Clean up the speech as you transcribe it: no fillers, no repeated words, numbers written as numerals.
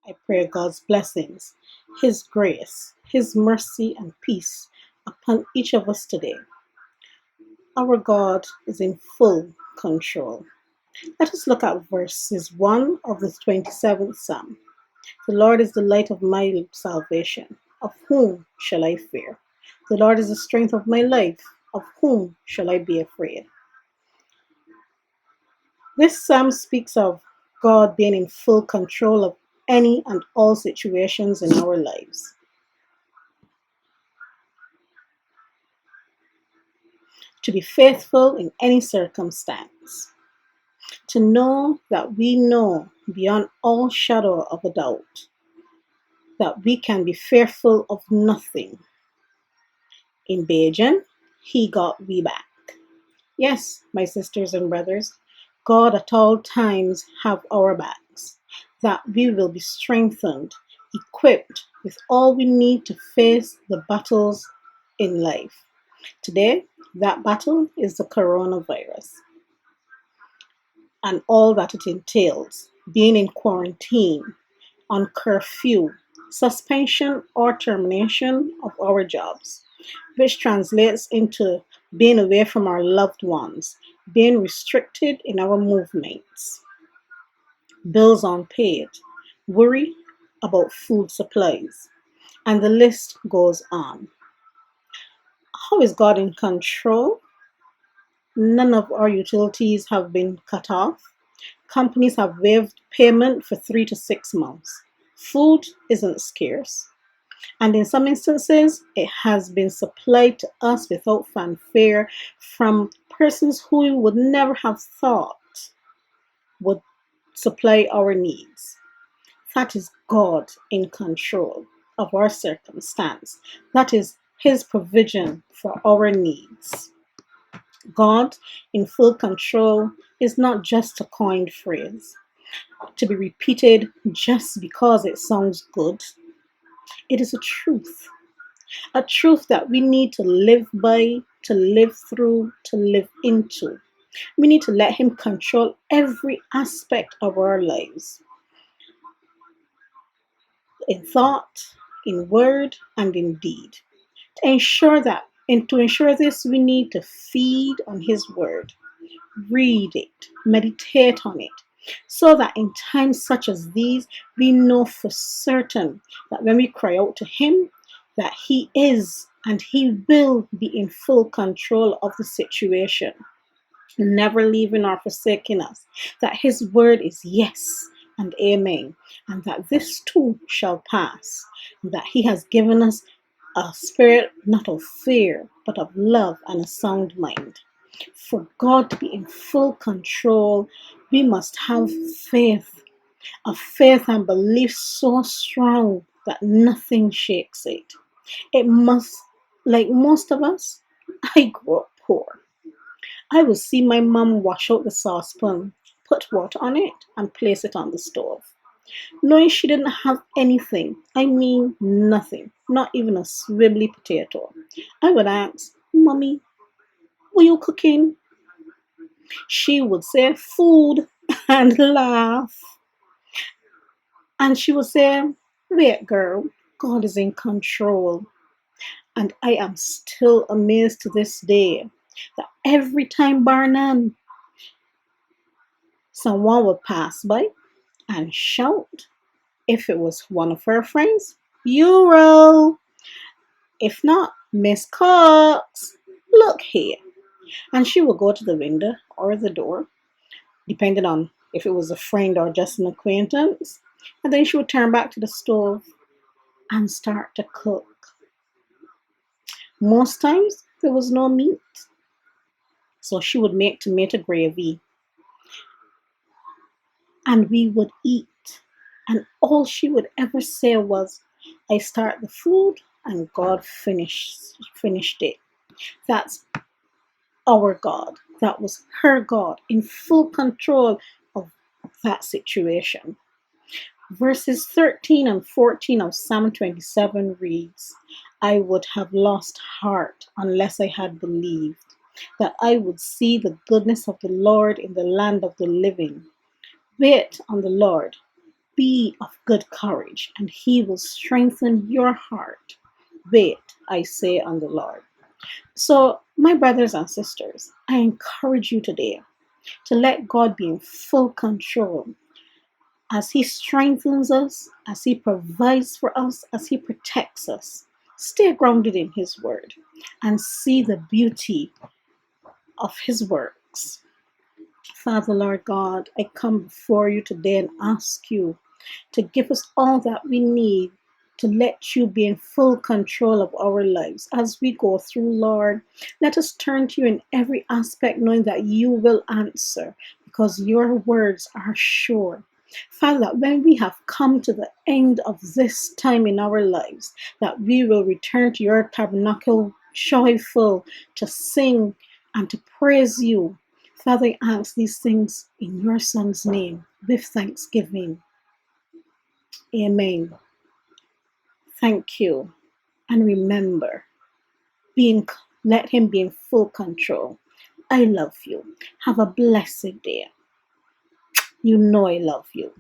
I pray God's blessings, His grace, His mercy, and peace upon each of us today. Our God is in full control. Let us look at verses 1 of the 27th Psalm. The Lord is the light of my salvation. Of whom shall I fear? The Lord is the strength of my life. Of whom shall I be afraid? This psalm speaks of God being in full control of any and all situations in our lives. To be faithful in any circumstance. To know that we know beyond all shadow of a doubt that we can be fearful of nothing. In Beijing, He got we back. Yes, my sisters and brothers, God at all times have our backs, that we will be strengthened, equipped with all we need to face the battles in life. Today, that battle is the coronavirus and all that it entails, being in quarantine, on curfew, suspension or termination of our jobs, which translates into being away from our loved ones, being restricted in our movements, bills unpaid, worry about food supplies, and the list goes on. How is God in control? None of our utilities have been cut off. Companies have waived payment for 3 to 6 months. Food isn't scarce. And in some instances, it has been supplied to us without fanfare from persons who we would never have thought would supply our needs. That is God in control of our circumstance. That is His provision for our needs. God in full control is not just a coined phrase to be repeated just because it sounds good. It is a truth that we need to live by, to live through, to live into. We need to let Him control every aspect of our lives, in thought, in word, and in deed. To ensure this, we need to feed on His word, read it, meditate on it, so that in times such as these, we know for certain that when we cry out to Him, that He is and He will be in full control of the situation, never leaving or forsaking us, that His word is yes and amen, and that this too shall pass, and that He has given us a spirit not of fear, but of love and a sound mind. For God to be in full control, we must have faith, a faith and belief so strong that nothing shakes it. It must, like most of us, I grew up poor. I would see my mom wash out the saucepan, put water on it, and place it on the stove, knowing she didn't have anything. I mean, nothing, not even a swibbly potato. I would ask, Mommy, what are you cooking? She would say, food, and laugh. And she would say, wait, girl, God is in control. And I am still amazed to this day that every time bar none, someone would pass by and shout. If it was one of her friends, Euro. If not, Miss Cox, look here. And she would go to the window or the door, depending on if it was a friend or just an acquaintance. And then she would turn back to the stove and start to cook. Most times there was no meat, so she would make tomato gravy and we would eat. And all she would ever say was, I start the food and God finished it. That's our God. That was her God in full control of that situation. Verses 13 and 14 of Psalm 27 reads, I would have lost heart unless I had believed that I would see the goodness of the Lord in the land of the living. Wait on the Lord. Be of good courage, and he will strengthen your heart. Wait, I say, on the Lord. So, my brothers and sisters, I encourage you today to let God be in full control as he strengthens us, as he provides for us, as he protects us. Stay grounded in his word and see the beauty of his works. Father, Lord God, I come before you today and ask you to give us all that we need to let you be in full control of our lives. As we go through, Lord, let us turn to you in every aspect, knowing that you will answer because your words are sure. Father, that when we have come to the end of this time in our lives, that we will return to your tabernacle joyful to sing and to praise you. Father, I ask these things in your Son's name with thanksgiving. Amen. Thank you. And remember, let him be in full control. I love you. Have a blessed day. You know I love you.